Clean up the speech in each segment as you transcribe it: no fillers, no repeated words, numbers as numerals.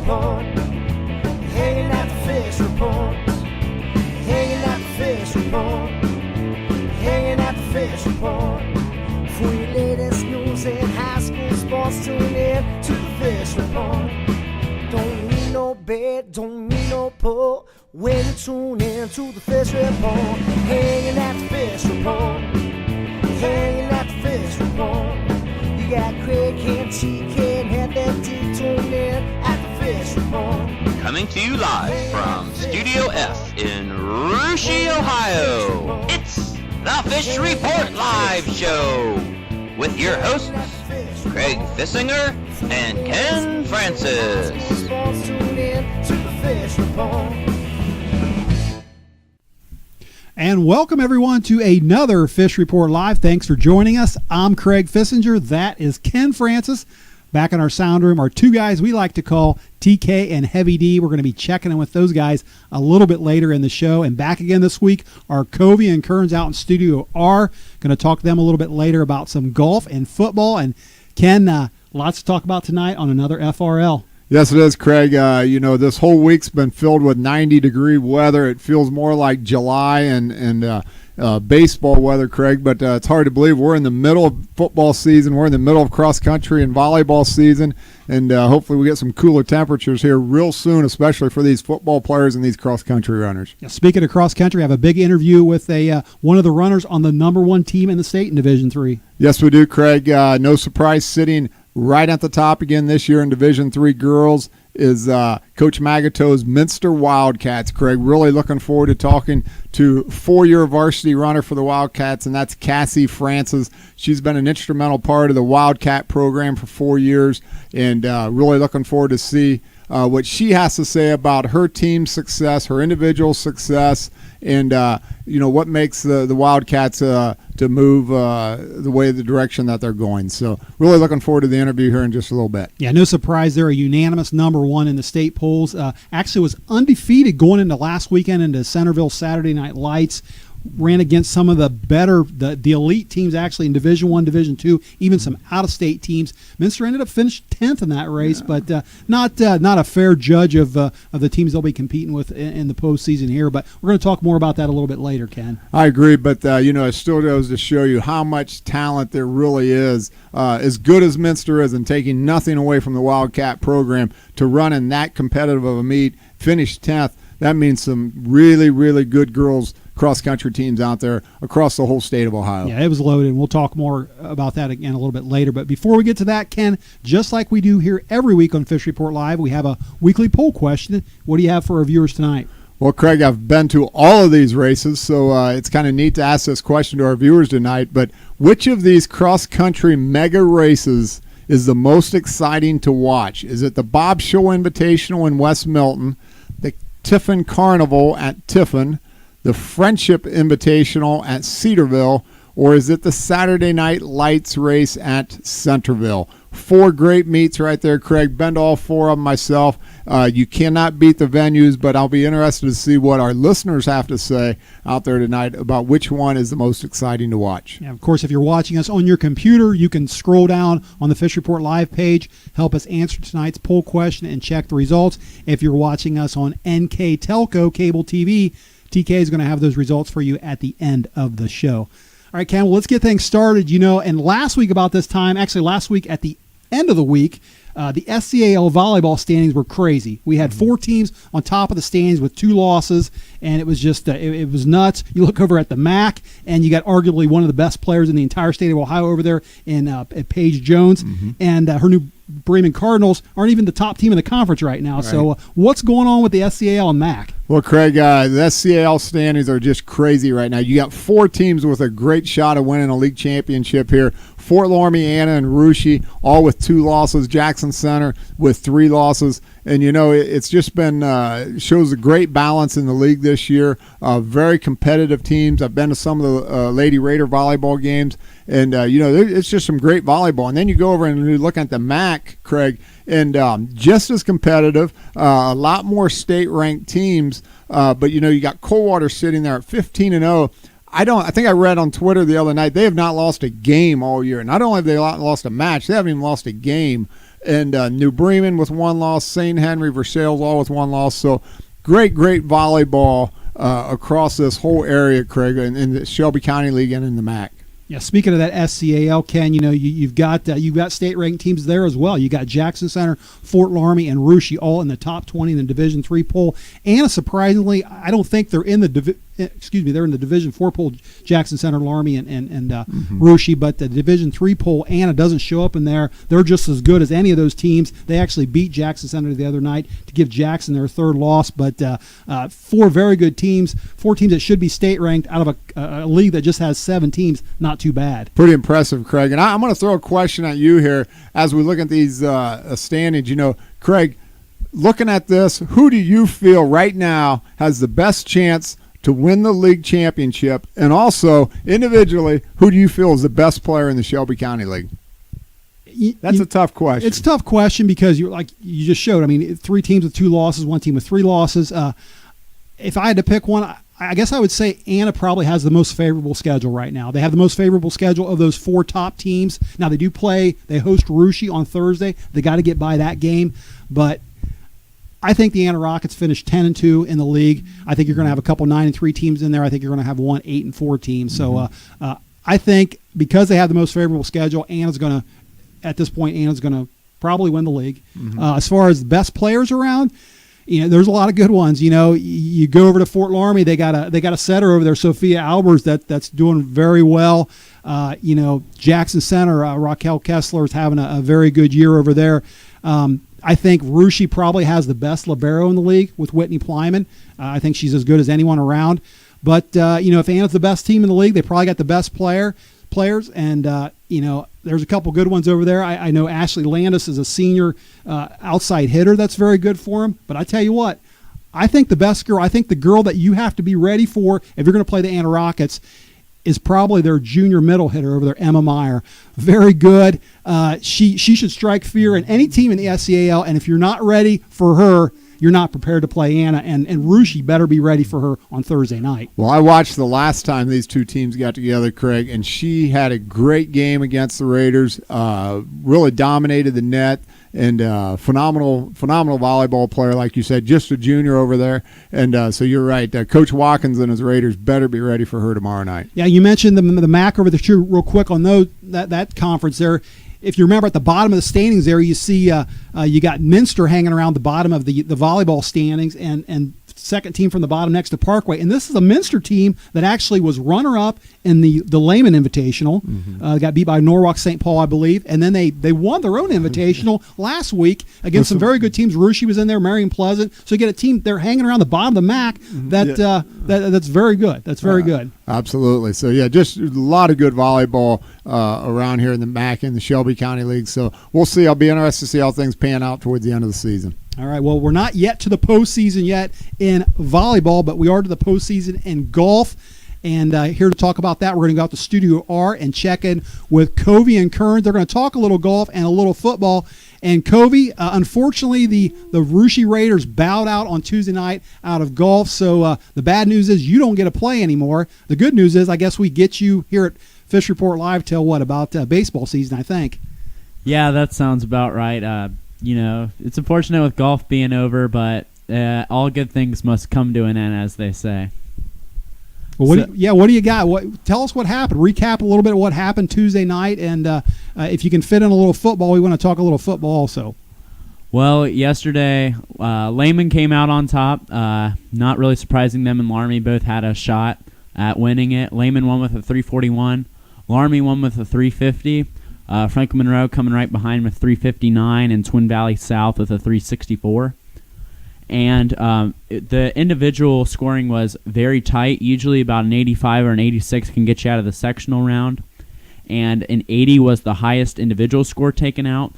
report. Hanging at the fish report. Hanging at the fish report. Hanging at the fish report. For your latest news in high school sports, tune in to the fish report. Don't need no bed, don't need no pull. When you tune in to the fish report. Hanging at the fish report. Hanging at the fish report. You got Craig and TK and head that deep, tune in at the fish report. Coming to you live from Studio F in Russia, Ohio. It's the Fish Report Live Show with your hosts, Craig Fissinger and Ken Francis. And welcome everyone to another Fish Report Live. Thanks for joining us. I'm Craig Fissinger. That is Ken Francis. Back in our sound room, our two guys we like to call TK and Heavy D. We're going to be checking in with those guys a little bit later in the show. And back again this week, our Covey and Kearns out in Studio R. Going to talk to them a little bit later about some golf and football. And Ken, lots to talk about tonight on another FRL. Yes, it is, Craig. This whole week's been filled with 90-degree weather. It feels more like July and baseball weather, Craig, but it's hard to believe we're in the middle of football season. We're in the middle of cross-country and volleyball season, and hopefully we get some cooler temperatures here real soon, especially for these football players and these cross-country runners. Yeah, speaking of cross-country, I have a big interview with one of the runners on the #1 team in the state in Division III. Yes, we do, Craig. No surprise, sitting right at the top again this year in Division III girls is Coach Magato's Minster Wildcats, Craig. Really looking forward to talking to four-year varsity runner for the Wildcats, and that's Cassie Francis. She's been an instrumental part of the Wildcat program for 4 years, and really looking forward to see what she has to say about her team's success, her individual success, and what makes the Wildcats to move the direction that they're going. So really looking forward to the interview here in just a little bit. Yeah, no surprise they're a unanimous #1 in the state polls. Actually was undefeated going into last weekend into Centerville Saturday Night Lights. Ran against some of the better, the elite teams actually in Division I, Division II, even some out-of-state teams. Minster ended up finishing 10th in that race, but not a fair judge of the teams they'll be competing with in the postseason here. But we're going to talk more about that a little bit later, Ken. I agree, but it still goes to show you how much talent there really is. As good as Minster is, and taking nothing away from the Wildcat program, to run in that competitive of a meet, finish 10th, that means some really, really good girls cross-country teams out there across the whole state of Ohio. Yeah, it was loaded, and we'll talk more about that again a little bit later. But before we get to that, Ken, just like we do here every week on Fish Report Live, we have a weekly poll question. What do you have for our viewers tonight? Well, Craig, I've been to all of these races, so it's kind of neat to ask this question to our viewers tonight. But which of these cross-country mega races is the most exciting to watch? Is it the Bob Show Invitational in West Milton, the Tiffin Carnival at Tiffin, the Friendship Invitational at Cedarville, or is it the Saturday Night Lights race at Centerville? 4 great meets right there, Craig. Been to all 4 of them myself. You cannot beat the venues, but I'll be interested to see what our listeners have to say out there tonight about which one is the most exciting to watch. Yeah, of course, if you're watching us on your computer, you can scroll down on the Fish Report Live page, help us answer tonight's poll question, and check the results. If you're watching us on NK Telco Cable TV, TK is going to have those results for you at the end of the show. All right, Cam, well, let's get things started. And last week about this time, actually last week at the end of the week, the SCAL volleyball standings were crazy. We had 4 teams on top of the standings with 2 losses, and it was just it was nuts. You look over at the MAC, and you got arguably one of the best players in the entire state of Ohio over there in Paige Jones, and her new Bremen Cardinals aren't even the top team in the conference right now. Right. So what's going on with the SCAL and MAC? Well, Craig, the SCAL standings are just crazy right now. You got 4 teams with a great shot of winning a league championship here. Fort Loramie, Anna, and Russia, all with 2 losses. Jackson Center with 3 losses. And, it's just been shows a great balance in the league this year. Very competitive teams. I've been to some of the Lady Raider volleyball games. And, it's just some great volleyball. And then you go over and you look at the MAC, Craig, and just as competitive, a lot more state-ranked teams. But, you got Coldwater sitting there at 15-0. I think I read on Twitter the other night, they have not lost a game all year. Not only have they lost a match, they haven't even lost a game. and New Bremen with 1 loss, St. Henry, Versailles all with 1 loss. So great volleyball across this whole area, Craig, in the Shelby County League and in the MAC. Yeah, speaking of that SCAL, Ken, you've got state-ranked teams there as well. You got Jackson Center, Fort Laramie, and Russia all in the top 20 in the Division III poll. And surprisingly, I don't think they're in the they're in the Division IV poll. Jackson Center, Laramie, and Russia, but the Division III poll, Anna doesn't show up in there. They're just as good as any of those teams. They actually beat Jackson Center the other night to give Jackson their 3rd loss. But 4 very good teams, 4 teams that should be state-ranked out of a league that just has 7 teams. Not too bad. Pretty impressive, Craig. And I'm going to throw a question at you here as we look at these standings. Craig, looking at this, who do you feel right now has the best chance to win the league championship? And also, individually, who do you feel is the best player in the Shelby County League? That's a tough question. It's a tough question because you just showed. I mean, 3 teams with 2 losses, 1 team with 3 losses. If I had to pick one, I guess I would say Anna probably has the most favorable schedule right now. They have the most favorable schedule of those 4 top teams. Now, they host Russia on Thursday. They got to get by that game. But I think the Anna Rockets finished 10-2 in the league. I think you're going to have a couple 9-3 teams in there. I think you're going to have one 8-4 team. So I think because they have the most favorable schedule, Anna's going to probably win the league. As far as the best players around, there's a lot of good ones. You go over to Fort Laramie, they got a setter over there, Sophia Albers, that's doing very well. Jackson Center, Raquel Kessler is having a very good year over there. I think Russia probably has the best libero in the league with Whitney Plyman. I think she's as good as anyone around. But if Anna's the best team in the league, they probably got the best players, and there's a couple good ones over there. I know Ashley Landis is a senior outside hitter that's very good for him. But I tell you what, I think the best girl, I think the girl that you have to be ready for if you're going to play the Anna Rockets is probably their junior middle hitter over there, Emma Meyer. Very good. She should strike fear in any team in the SCAL, and if you're not ready for her, you're not prepared to play Anna, and Russia better be ready for her on Thursday night. Well, I watched the last time these 2 teams got together, Craig, and she had a great game against the Raiders, really dominated the net, and phenomenal volleyball player, like you said, just a junior over there. And so you're right. Coach Watkins and his Raiders better be ready for her tomorrow night. Yeah, you mentioned the MAC over there, too, real quick on that conference there. If you remember at the bottom of the standings there, you see you got Minster hanging around the bottom of the volleyball standings and second team from the bottom next to Parkway. And this is a Minster team that actually was runner-up in the Lehman Invitational. Got beat by Norwalk St. Paul, I believe. And then they won their own Invitational last week against some very good teams. Russia was in there, Marion Pleasant. So you get a team, they're hanging around the bottom of the MAC that's very good. That's very good. Absolutely. So, yeah, just a lot of good volleyball around here in the MAC and the Shelby County League. So we'll see. I'll be interested to see how things pan out towards the end of the season. All right, well, we're not yet to the postseason yet in volleyball, but we are to the postseason in golf. And here to talk about that, we're going to go out to Studio R and check in with Covey and Kearns. They're going to talk a little golf and a little football. And Covey, unfortunately, the Russia Raiders bowed out on Tuesday night out of golf. So the bad news is you don't get to play anymore. The good news is I guess we get you here at Fish Report Live till about baseball season, I think. Yeah, that sounds about right. It's unfortunate with golf being over, but all good things must come to an end, as they say. Well, what do you got? Tell us what happened. Recap a little bit of what happened Tuesday night, and if you can fit in a little football, we want to talk a little football also. Well, yesterday, Lehman came out on top. Not really surprising, them and Laramie both had a shot at winning it. Lehman won with a 341. Laramie won with a 350. Franklin Monroe coming right behind with 359, and Twin Valley South with a 364. And the individual scoring was very tight. Usually about an 85 or an 86 can get you out of the sectional round. And an 80 was the highest individual score taken out.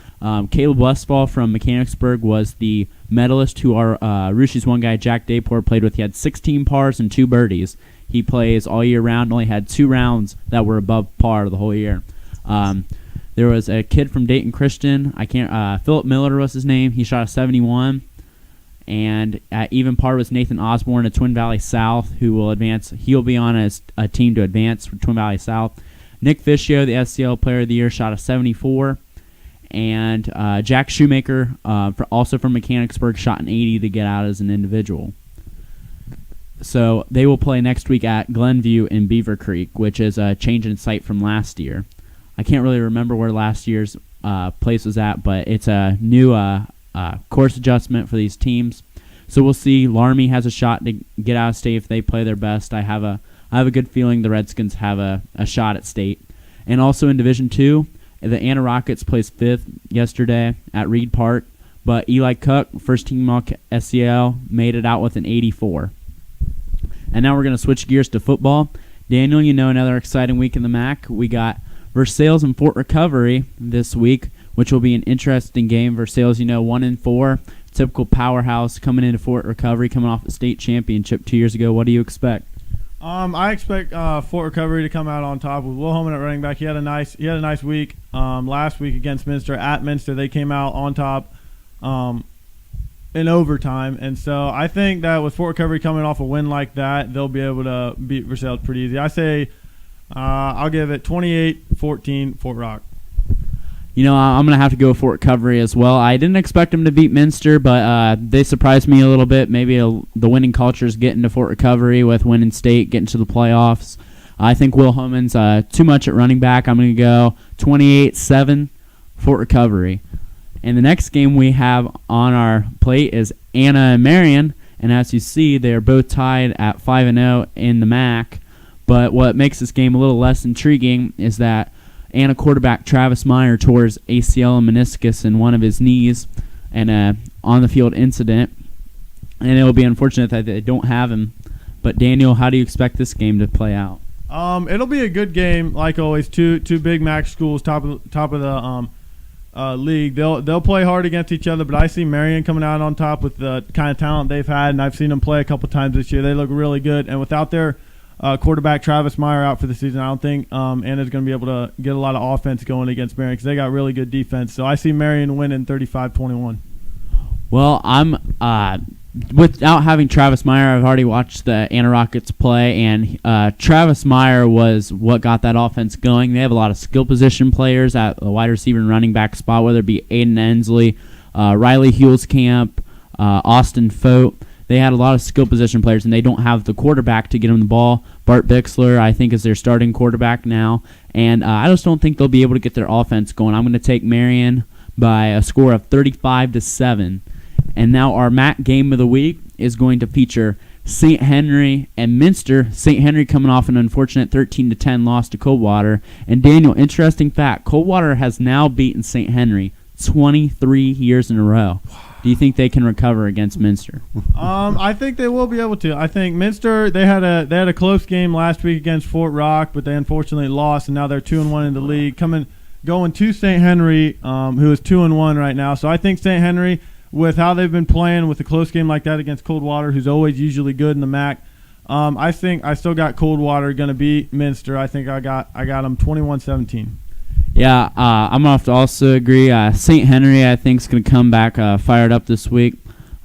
Caleb Westfall from Mechanicsburg was the medalist, who our Russia's one guy, Jack Dayport, played with. He had 16 pars and 2 birdies. He plays all year round, only had 2 rounds that were above par the whole year. There was a kid from Dayton Christian. Philip Miller was his name. He shot a 71. And at even par was Nathan Osborne of Twin Valley South, who will advance. He'll be on a team to advance for Twin Valley South. Nick Fischio, the SCL Player of the Year, shot a 74. and Jack Shoemaker, also from Mechanicsburg, shot an 80 to get out as an individual. So they will play next week at Glenview in Beaver Creek, which is a change in site from last year. I can't really remember where last year's place was at, but it's a new course adjustment for these teams. So we'll see. Laramie has a shot to get out of state if they play their best. I have a good feeling the Redskins have a shot at state. And also in Division II, the Anna Rockets placed 5th yesterday at Reed Park, but Eli Cook, first team all SCL, made it out with an 84. And now we're going to switch gears to football. Daniel, another exciting week in the MAC. We got Versailles and Fort Recovery this week, which will be an interesting game. Versailles, 1-4, typical powerhouse coming into Fort Recovery, coming off the state championship 2 years ago. What do you expect? I expect Fort Recovery to come out on top with Will Holman at running back. He had a nice week last week against Minster. At Minster, they came out on top in overtime, and so I think that with Fort Recovery coming off a win like that, they'll be able to beat Versailles pretty easy. I say I'll give it 28-14 Fort Rock. I'm going to have to go with Fort Recovery as well. I didn't expect them to beat Minster, but they surprised me a little bit. Maybe the winning culture is getting to Fort Recovery with winning state, getting to the playoffs. I think Will Homan's too much at running back. I'm going to go 28-7 Fort Recovery. And the next game we have on our plate is Anna and Marion. And as you see, they are both tied at 5-0 in the MAC. But what makes this game a little less intriguing is that Anna quarterback Travis Meyer tore his ACL and meniscus in one of his knees in an on-the-field incident. And it will be unfortunate that they don't have him. But Daniel, how do you expect this game to play out? It'll be a good game, like always. Two big MAC schools, top of the league. They'll play hard against each other, but I see Marion coming out on top with the kind of talent they've had, and I've seen them play a couple times this year. They look really good, and without their quarterback Travis Meyer out for the season, I don't think Anna's going to be able to get a lot of offense going against Marion because they got really good defense. So I see Marion winning 35-21. Well, I'm without having Travis Meyer, I've already watched the Anna Rockets play, and Travis Meyer was what got that offense going. They have a lot of skill position players at the wide receiver and running back spot, whether it be Aiden Ensley, Riley Hulskamp, Austin Fote. They had a lot of skill position players, and they don't have the quarterback to get them the ball. Bart Bixler, I think, is their starting quarterback now, and I just don't think they'll be able to get their offense going. I'm going to take Marion by a score of 35-7. And now our MAC game of the week is going to feature St. Henry and Minster. St. Henry coming off an unfortunate 13-10 loss to Coldwater. And Daniel, interesting fact, Coldwater has now beaten St. Henry 23 years in a row. Do you think they can recover against Minster? I think they will be able to. I think Minster, they had a close game last week against Fort Rock, but they unfortunately lost, and now they're 2-1 in the league. Going to St. Henry, who is 2-1 right now. So I think St. Henry, with how they've been playing with a close game like that against Coldwater, who's always usually good in the MAC, I think I still got Coldwater going to beat Minster. I think I got them 21-17. Yeah, I'm going to have to also agree. St. Henry, I think, is going to come back fired up this week,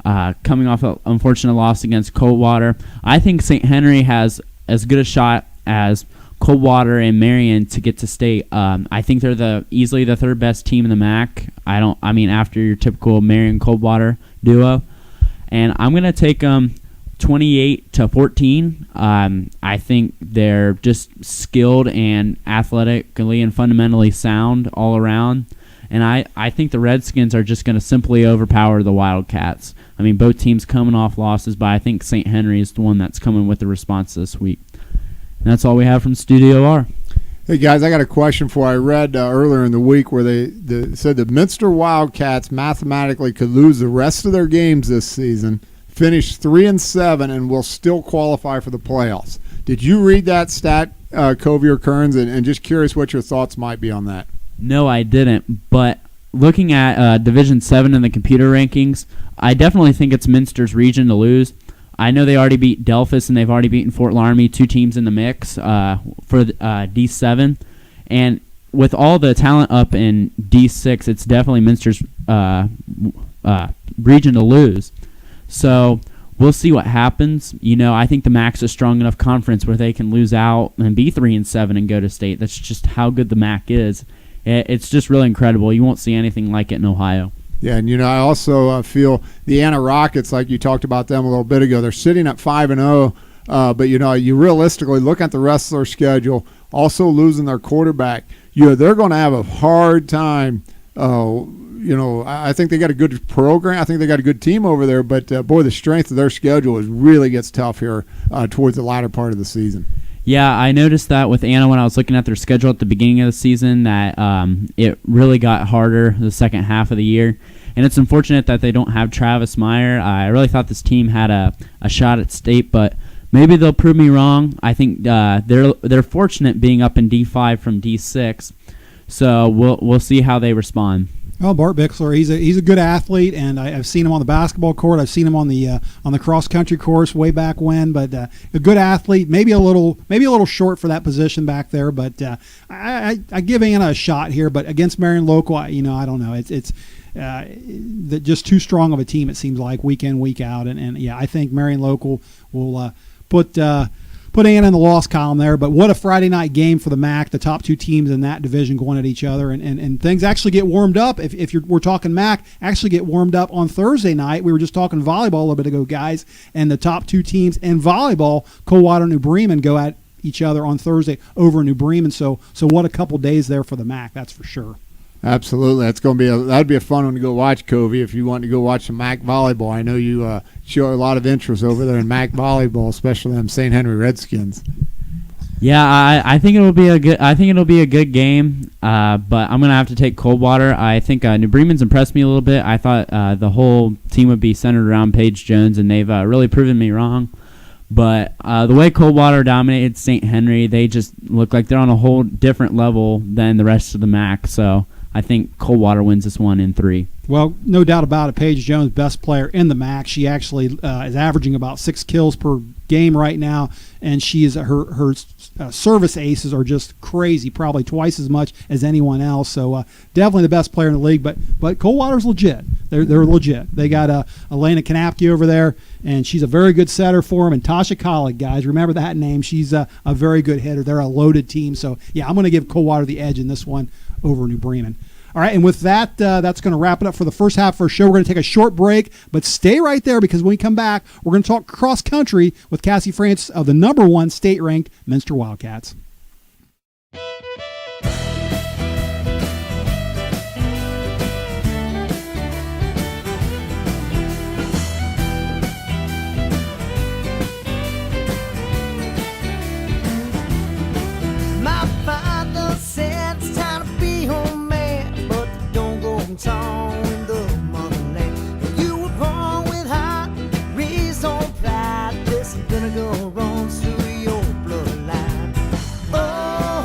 coming off an unfortunate loss against Coldwater. I think St. Henry has as good a shot as Coldwater and Marion to get to state. I think they're easily the third best team in the MAC. After your typical Marion Coldwater duo, and I'm gonna take them 28-14. I think they're just skilled and athletically and fundamentally sound all around, and I think the Redskins are just gonna simply overpower the Wildcats. Both teams coming off losses, but I think St. Henry is the one that's coming with the response this week. And that's all we have from Studio R. Hey, guys, I got a question for you. I read earlier in the week where they said the Minster Wildcats mathematically could lose the rest of their games this season, finish 3-7, and will still qualify for the playoffs. Did you read that stat, Covey or Kearns, and just curious what your thoughts might be on that? No, I didn't, but looking at Division 7 in the computer rankings, I definitely think it's Minster's region to lose. I know they already beat Delphus, and they've already beaten Fort Laramie, two teams in the mix for D7. And with all the talent up in D6, it's definitely Minster's region to lose. So we'll see what happens. I think the MAC's a strong enough conference where they can lose out and be 3-7 and go to state. That's just how good the MAC is. it's just really incredible. You won't see anything like it in Ohio. Yeah, and I also feel the Anna Rockets, like you talked about them a little bit ago, they're sitting at 5-0, but you realistically look at the rest of their schedule, also losing their quarterback. They're going to have a hard time. I think they got a good program. I think they got a good team over there, but boy, the strength of their schedule really gets tough here towards the latter part of the season. Yeah, I noticed that with Anna when I was looking at their schedule at the beginning of the season, that it really got harder the second half of the year. And it's unfortunate that they don't have Travis Meyer. I really thought this team had a shot at state, but maybe they'll prove me wrong. I think they're fortunate being up in D5 from D6, so we'll see how they respond. Well, Bart Bixler, he's a good athlete, and I've seen him on the basketball court. I've seen him on the cross country course way back when. But a good athlete, maybe a little short for that position back there. But I give Anna a shot here. But against Marion Local, I don't know. It's just too strong of a team. It seems like week in, week out, and yeah, I think Marion Local will put Anna in the loss column there. But what a Friday night game for the MAC, the top two teams in that division going at each other. And things actually get warmed up. If we're talking MAC, actually get warmed up on Thursday night. We were just talking volleyball a little bit ago, guys. And the top two teams in volleyball, Coldwater and New Bremen, go at each other on Thursday over New Bremen. So what a couple days there for the MAC, that's for sure. Absolutely, that'd be a fun one to go watch, Covey. If you want to go watch some MAC volleyball, I know you show a lot of interest over there in MAC volleyball, especially them St. Henry Redskins. Yeah, I think it'll be a good game, but I'm gonna have to take Coldwater. I think New Bremen's impressed me a little bit. I thought the whole team would be centered around Paige Jones, and they've really proven me wrong. But the way Coldwater dominated St. Henry, they just look like they're on a whole different level than the rest of the MAC. So I think Coldwater wins this one in 3. Well, no doubt about it. Paige Jones, best player in the MAC. She actually is averaging about 6 kills per game right now, and she is her service aces are just crazy, probably twice as much as anyone else. So definitely the best player in the league. But Coldwater's legit. They're legit. They got Elena Kanapke over there, and she's a very good setter for them. And Tasha Collig, guys, remember that name. She's a very good hitter. They're a loaded team. So yeah, I'm going to give Coldwater the edge in this one over New Bremen. All right, and with that, that's going to wrap it up for the first half of our show. We're going to take a short break, but stay right there because when we come back, we're going to talk cross country with Cassie Francis of the #1 state-ranked Minster Wildcats. My father said it's time to be home man, but don't go and tall in the motherland. You were born with heart, raised on pride. This is gonna go wrong through your bloodline. Oh,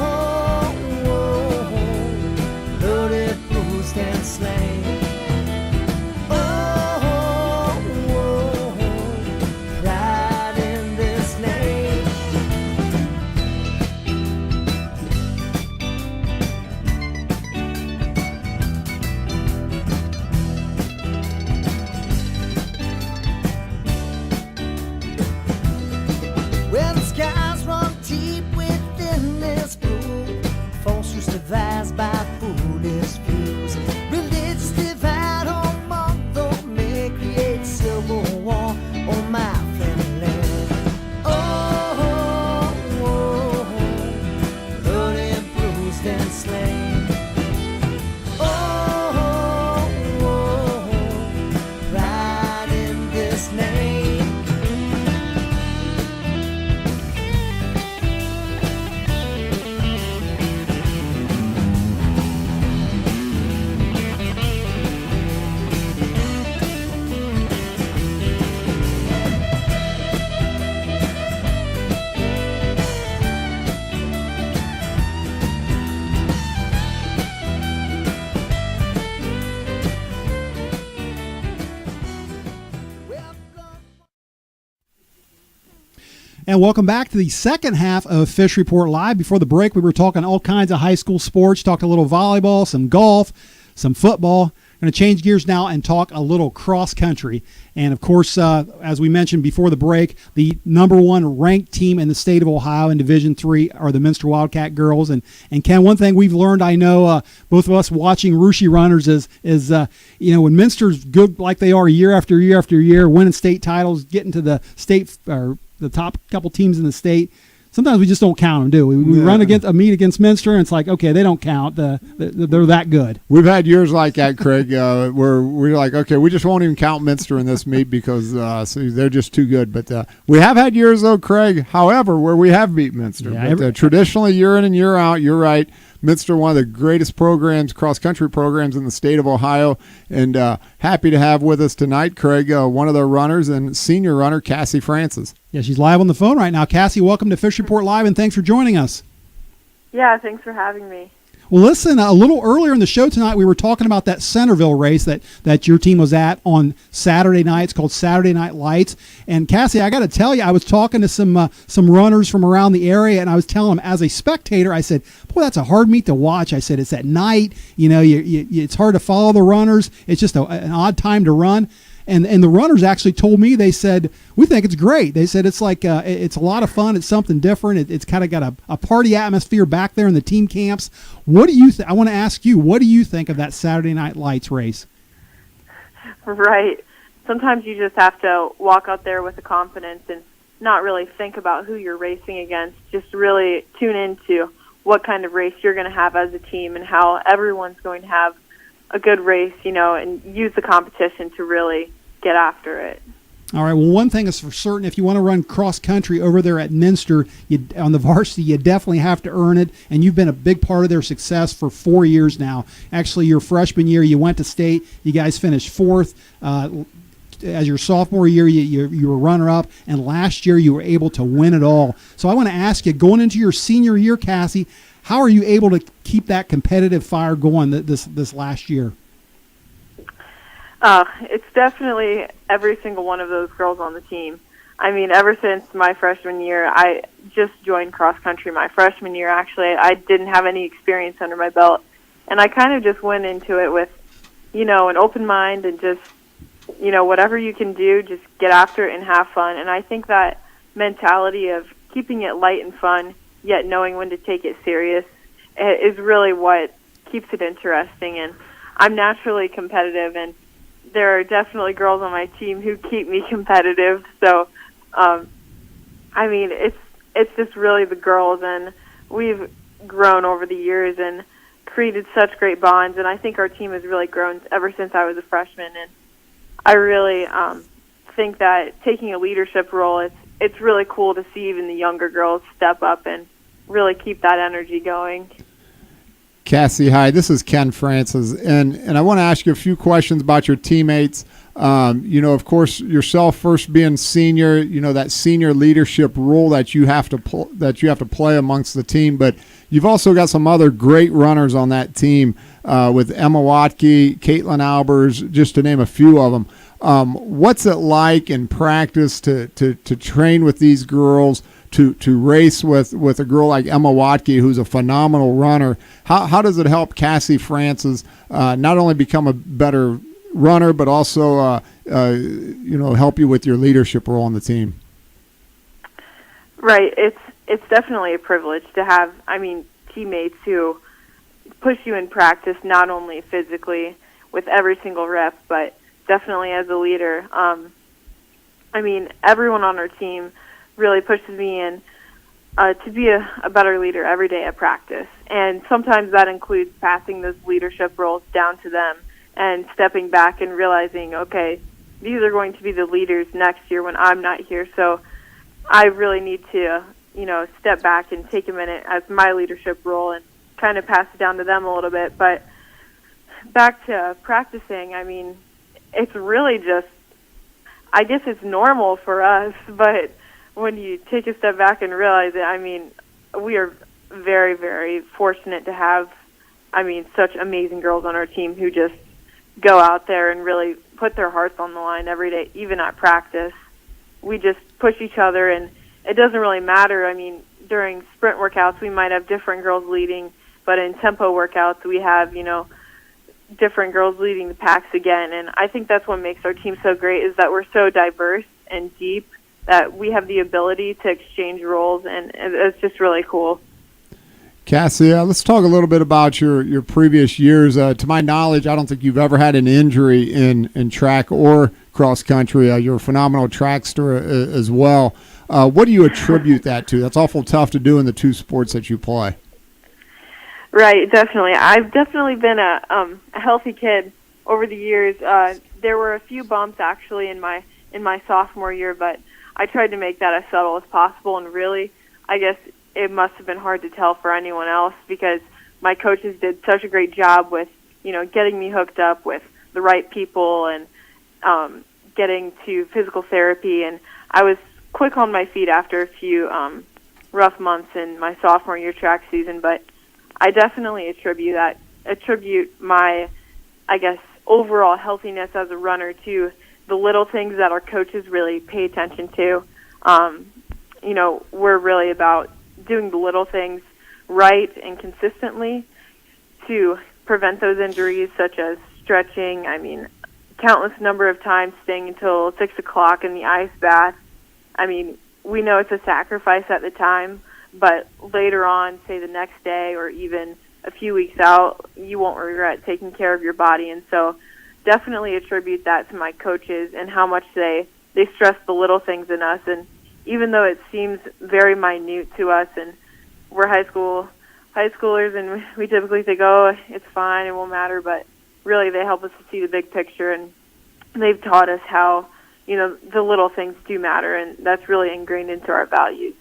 oh, oh, loaded, bruised and slain. Oh, oh, oh, pride in this name. When the skies run deep within this blue, false used devised by foolish views. Religious divide among the men create civil war on my family. Oh, oh, oh, bloody, bruised and slain. Oh, oh, oh, pride in this name. And welcome back to the second half of Fish Report Live. Before the break, we were talking all kinds of high school sports, talked a little volleyball, some golf, some football. going to change gears now and talk a little cross country. And of course, as we mentioned before the break, the number one ranked team in the state of Ohio in Division III are the Minster Wildcat girls. And Ken, one thing we've learned, I know, both of us watching Russia runners is when Minster's good like they are year after year after year, winning state titles, getting to the state or the top couple teams in the state. Sometimes we just don't count them, do we? We run against a meet against Minster, and it's like, okay, they don't count. They're that good. We've had years like that, Craig, where we're like, okay, we just won't even count Minster in this meet because they're just too good. But we have had years, though, Craig, however, where we have beat Minster. Yeah, but, traditionally, year in and year out, you're right. Minster, one of the greatest programs, cross-country programs in the state of Ohio, and happy to have with us tonight, Craig, one of their runners and senior runner, Cassie Francis. Yeah, she's live on the phone right now. Cassie, welcome to Fish Report Live, and thanks for joining us. Yeah, thanks for having me. Well, listen, a little earlier in the show tonight, we were talking about that Centerville race that your team was at on Saturday night. It's called Saturday Night Lights. And, Cassie, I got to tell you, I was talking to some runners from around the area, and I was telling them, as a spectator, I said, boy, that's a hard meet to watch. I said, it's at night. It's hard to follow the runners. It's just an odd time to run. And the runners actually told me, they said, we think it's great. They said it's like it's a lot of fun. It's something different. It's kind of got a party atmosphere back there in the team camps. What do you I want to ask you, what do you think of that Saturday Night Lights race? Right. Sometimes you just have to walk out there with the confidence and not really think about who you're racing against. Just really tune into what kind of race you're going to have as a team and how everyone's going to have a good race, and use the competition to really get after it. All right. Well, one thing is for certain: if you want to run cross country over there at Minster on the varsity, you definitely have to earn it. And you've been a big part of their success for 4 years now. Actually, your freshman year, you went to state. You guys finished fourth. As your sophomore year, you were runner-up, and last year you were able to win it all. So I want to ask you, going into your senior year, Cassie, how are you able to keep that competitive fire going this last year? It's definitely every single one of those girls on the team. I mean, ever since my freshman year, I just joined cross country my freshman year. Actually, I didn't have any experience under my belt, and I kind of just went into it with, an open mind and just, whatever you can do, just get after it and have fun. And I think that mentality of keeping it light and fun, yet knowing when to take it serious, is really what keeps it interesting. And I'm naturally competitive, and there are definitely girls on my team who keep me competitive. So, it's just really the girls, and we've grown over the years and created such great bonds. And I think our team has really grown ever since I was a freshman. And I really think that taking a leadership role, it's really cool to see even the younger girls step up and really keep that energy going. Cassie, hi. This is Ken Francis, and I want to ask you a few questions about your teammates. Of course, yourself first being senior, that senior leadership role that you have to play amongst the team. But you've also got some other great runners on that team with Emma Watke, Caitlin Albers, just to name a few of them. What's it like in practice to train with these girls? To race with a girl like Emma Watke, who's a phenomenal runner, how does it help Cassie Francis not only become a better runner, but also help you with your leadership role on the team? Right. It's definitely a privilege to have, teammates who push you in practice, not only physically with every single rep, but definitely as a leader. Everyone on our team really pushes me in to be a better leader every day at practice. And sometimes that includes passing those leadership roles down to them and stepping back and realizing, okay, these are going to be the leaders next year when I'm not here. So I really need to, step back and take a minute as my leadership role and kind of pass it down to them a little bit. But back to practicing, it's really just, I guess it's normal for us, but when you take a step back and realize it, we are very, very fortunate to have, such amazing girls on our team who just go out there and really put their hearts on the line every day, even at practice. We just push each other, and it doesn't really matter. During sprint workouts, we might have different girls leading, but in tempo workouts, we have, different girls leading the packs again. And I think that's what makes our team so great, is that we're so diverse and deep that we have the ability to exchange roles, and it's just really cool. Cassie, let's talk a little bit about your previous years. To my knowledge, I don't think you've ever had an injury in track or cross country. You're a phenomenal trackster as well. What do you attribute that to? That's awful tough to do in the two sports that you play. Right, definitely. I've definitely been a healthy kid over the years. There were a few bumps actually in my sophomore year, but I tried to make that as subtle as possible, and really, I guess it must have been hard to tell for anyone else, because my coaches did such a great job with, getting me hooked up with the right people and getting to physical therapy. And I was quick on my feet after a few rough months in my sophomore year track season, but I definitely attribute my, I guess, overall healthiness as a runner to the little things that our coaches really pay attention to. We're really about doing the little things right and consistently to prevent those injuries, such as stretching. I mean, countless number of times staying until 6 o'clock in the ice bath. I mean, we know it's a sacrifice at the time, but later on, say the next day or even a few weeks out, you won't regret taking care of your body. And so definitely attribute that to my coaches and how much they stress the little things in us. And even though it seems very minute to us, and we're high schoolers, and we typically think, oh, it's fine, it won't matter, but really they help us to see the big picture, and they've taught us how, the little things do matter, and that's really ingrained into our values.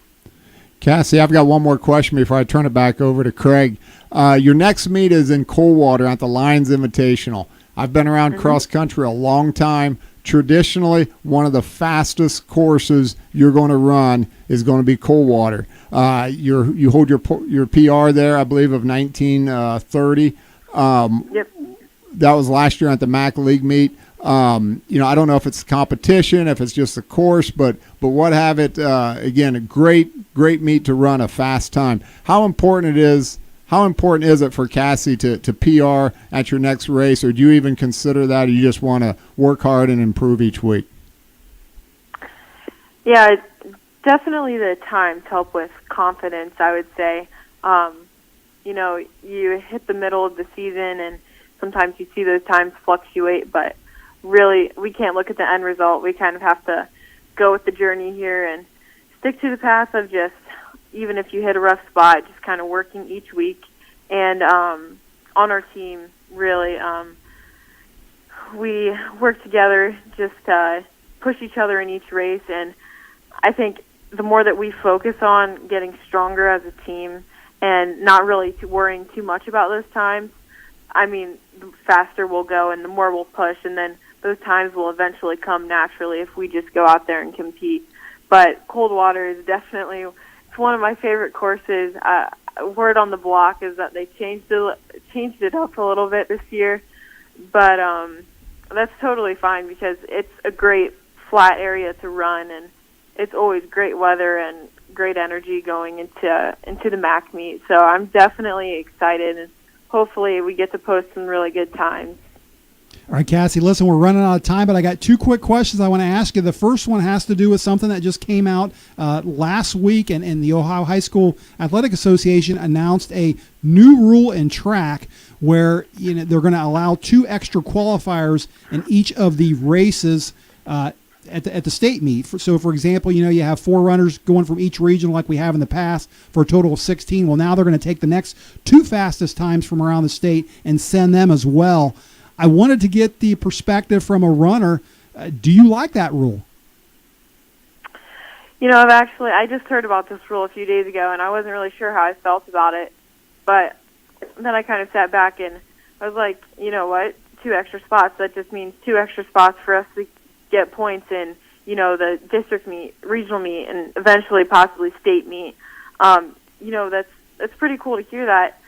Cassie, I've got one more question before I turn it back over to Craig. Your next meet is in Coldwater at the Lions Invitational. I've been around cross country a long time. Traditionally, one of the fastest courses you're going to run is going to be Coldwater. You hold your PR there, I believe, of 1930. Yep. That was last year at the MAC League meet. I don't know if it's competition, if it's just the course, but what have it. Again, a great meet to run a fast time. How important is it for Cassie to PR at your next race, or do you even consider that, or you just want to work hard and improve each week? Yeah, definitely the times help with confidence, I would say. You hit the middle of the season, and sometimes you see those times fluctuate, but really we can't look at the end result. We kind of have to go with the journey here and stick to the path of just, even if you hit a rough spot, just kind of working each week. And on our team, really, we work together, just push each other in each race. And I think the more that we focus on getting stronger as a team and not really worrying too much about those times, I mean, the faster we'll go and the more we'll push, and then those times will eventually come naturally if we just go out there and compete. But Coldwater is definitely, it's one of my favorite courses. Word on the block is that they changed it up a little bit this year, but that's totally fine because it's a great flat area to run, and it's always great weather and great energy going into the MAC meet. So I'm definitely excited, and hopefully we get to post some really good times. All right, Cassie, listen, we're running out of time, but I got two quick questions I want to ask you. The first one has to do with something that just came out last week, and the Ohio High School Athletic Association announced a new rule in track where they're going to allow 2 extra qualifiers in each of the races at the state meet. So, for example, you have 4 runners going from each region like we have in the past for a total of 16. Well, now they're going to take the next 2 fastest times from around the state and send them as well. I wanted to get the perspective from a runner. Do you like that rule? I just heard about this rule a few days ago, and I wasn't really sure how I felt about it. But then I kind of sat back and I was like, you know what, 2 extra spots, that just means 2 extra spots for us to get points in, the district meet, regional meet, and eventually possibly state meet. That's pretty cool to hear that.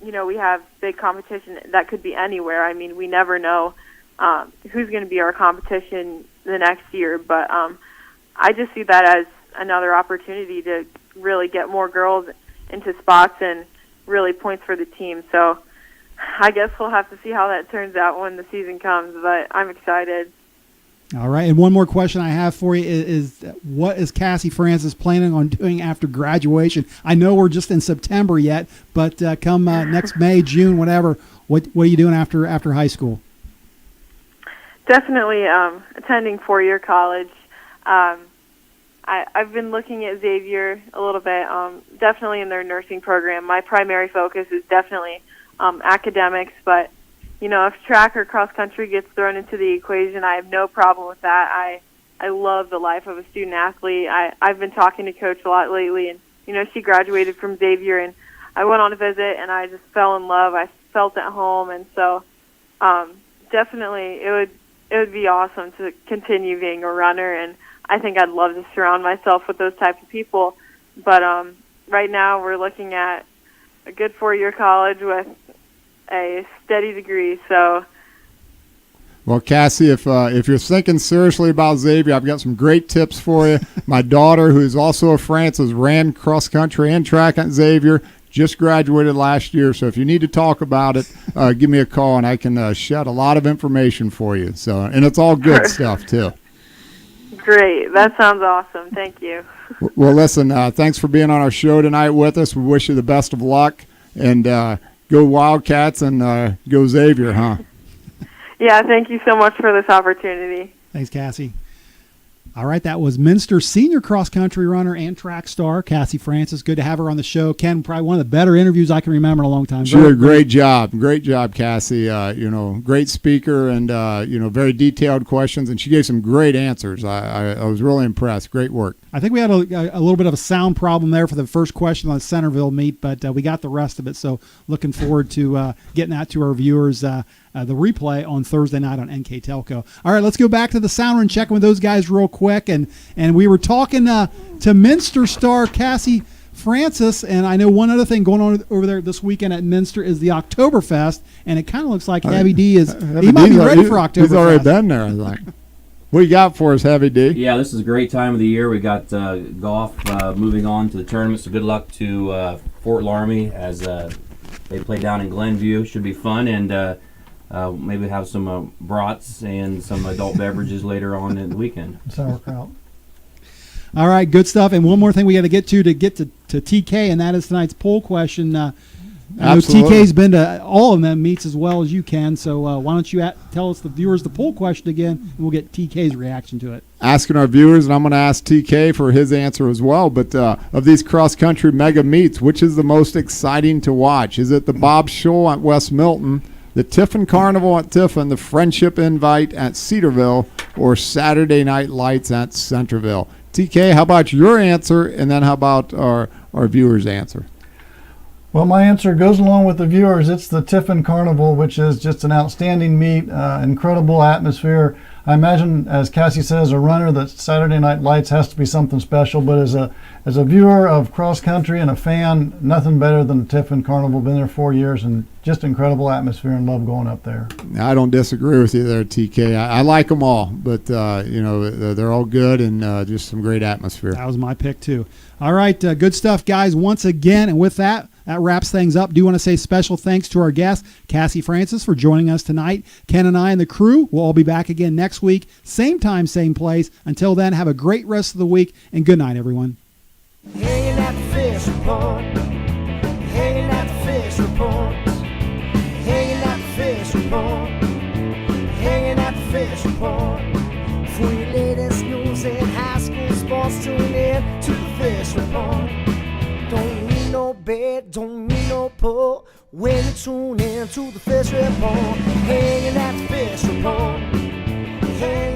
We have big competition that could be anywhere. I mean, we never know who's going to be our competition the next year, but I just see that as another opportunity to really get more girls into spots and really points for the team. So I guess we'll have to see how that turns out when the season comes, but I'm excited. All right, and one more question I have for you is what is Cassie Francis planning on doing after graduation? I know we're just in September yet, but come next May, June, whatever, what are you doing after high school? Definitely attending four-year college. I've been looking at Xavier a little bit, definitely in their nursing program. My primary focus is definitely academics, but if track or cross country gets thrown into the equation, I have no problem with that. I love the life of a student athlete. I've been talking to Coach a lot lately, and she graduated from Xavier, and I went on a visit, and I just fell in love. I felt at home, and so definitely it would be awesome to continue being a runner, and I think I'd love to surround myself with those types of people. But right now we're looking at a good four-year college with a steady degree. So, well, Cassie, if you're thinking seriously about Xavier, I've got some great tips for you. My daughter, who's also a Francis, ran cross country and track at Xavier. Just graduated last year, so if you need to talk about it, give me a call, and I can shed a lot of information for you. So, and it's all good stuff too. Great. That sounds awesome. Thank you. Well, listen, thanks for being on our show tonight with us. We wish you the best of luck, and go Wildcats and go Xavier, huh? Yeah, thank you so much for this opportunity. Thanks, Cassie. All right, that was Minster senior cross-country runner and track star, Cassie Francis. Good to have her on the show. Ken, probably one of the better interviews I can remember in a long time. She did a great job. Great job, Cassie. Great speaker and, very detailed questions, and she gave some great answers. I was really impressed. Great work. I think we had a little bit of a sound problem there for the first question on the Centerville meet, but we got the rest of it, so looking forward to getting that to our viewers, the replay on Thursday night on NK Telco. All right, let's go back to the sound room, checking with those guys real quick, and we were talking to Minster star Cassie Francis, and I know one other thing going on over there this weekend at Minster is the Oktoberfest, and it kind of looks like Heavy D he might be ready for Oktoberfest. He's already been there, I think. What you got for us, Heavy D? Yeah, this is a great time of the year. We got golf moving on to the tournament, so good luck to Fort Laramie as they play down in Glenview. Should be fun, and maybe have some brats and some adult beverages later on in the weekend. Sauerkraut. All right, good stuff. And one more thing we got to get to TK, and that is tonight's poll question. I know TK's been to all of them meets as well as you can, so why don't you tell us, the viewers, the poll question again, and we'll get TK's reaction to it. Asking our viewers, and I'm going to ask TK for his answer as well, but of these cross-country mega meets, which is the most exciting to watch? Is it the Bob Shoal at West Milton, the Tiffin Carnival at Tiffin, the Friendship Invite at Cedarville, or Saturday Night Lights at Centerville? TK, how about your answer, and then how about our viewers' answer? Well, my answer goes along with the viewers. It's the Tiffin Carnival, which is just an outstanding meet, incredible atmosphere. I imagine, as Cassie says, a runner, that Saturday Night Lights has to be something special. But as a viewer of cross country and a fan, nothing better than the Tiffin Carnival. Been there 4 years, and just incredible atmosphere, and love going up there. I don't disagree with you there, TK. I like them all, but they're all good and just some great atmosphere. That was my pick too. All right, good stuff, guys. Once again, and with that wraps things up. Do want to say special thanks to our guest, Cassie Francis, for joining us tonight. Ken and I and the crew will all be back again next week, same time, same place. Until then, have a great rest of the week, and good night, everyone. Hanging at the fish report. Hanging at the fish report. Hanging at the fish report. Hanging at the fish report. For your latest news in high school sports, tune in to the fish report. Don't need no bed, don't need no pull. When you tune in to the fish report. Hanging at the fish report. Hanging